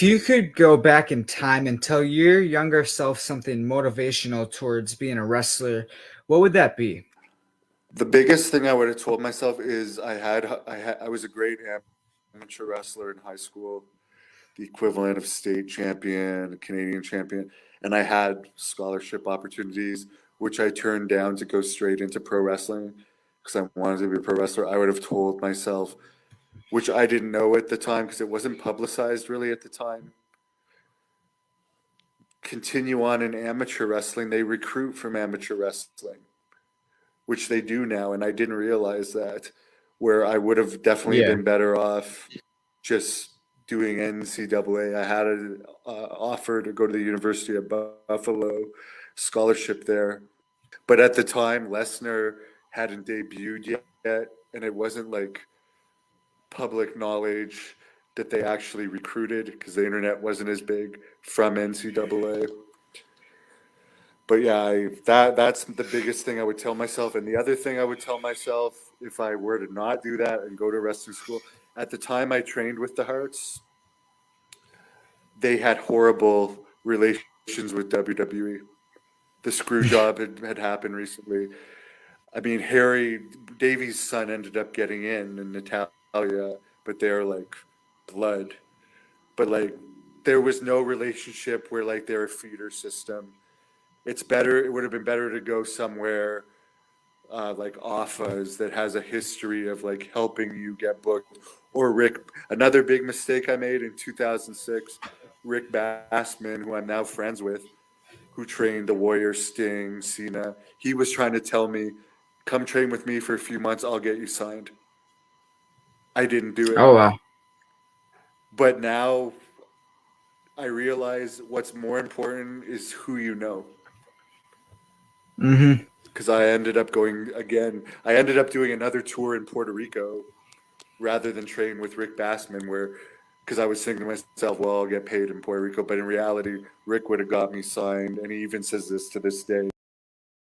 If you could go back in time and tell your younger self something motivational towards being a wrestler, what would that be? The biggest thing I would have told myself is I was a great amateur wrestler in high school, the equivalent of state champion, Canadian champion, and I had scholarship opportunities, which I turned down to go straight into pro wrestling because I wanted to be a pro wrestler. I would have told myself, which I didn't know at the time because it wasn't publicized really at the time. Continue on in amateur wrestling. They recruit from amateur wrestling, which they do now, and I didn't realize that. Where I would have definitely Yeah. been better off just doing NCAA. I had an offer to go to the University of Buffalo, scholarship there. But at the time, Lesnar hadn't debuted yet, and it wasn't like public knowledge that they actually recruited because the internet wasn't as big from NCAA. But yeah, that's the biggest thing I would tell myself. And the other thing I would tell myself if I were to not do that and go to wrestling school, at the time I trained with the Hearts, they had horrible relations with WWE. The screw job had happened recently. I mean, Harry Davies' son ended up getting in, and Natalia, but they're like blood. But like, there was no relationship where like they're a feeder system. It's better. It would have been better to go somewhere like Offa's that has a history of like helping you get booked. Or Rick. Another big mistake I made in 2006. Rick Bassman, who I'm now friends with, who trained the Warrior, Sting, Cena. He was trying to tell me, "Come train with me for a few months. I'll get you signed." I didn't do it. Oh, wow. But now I realize what's more important is who you know. Mm-hmm. Because I ended up going again. I ended up doing another tour in Puerto Rico rather than train with Rick Bassman, where because I was thinking to myself, well, I'll get paid in Puerto Rico. But in reality, Rick would have got me signed. And he even says this to this day.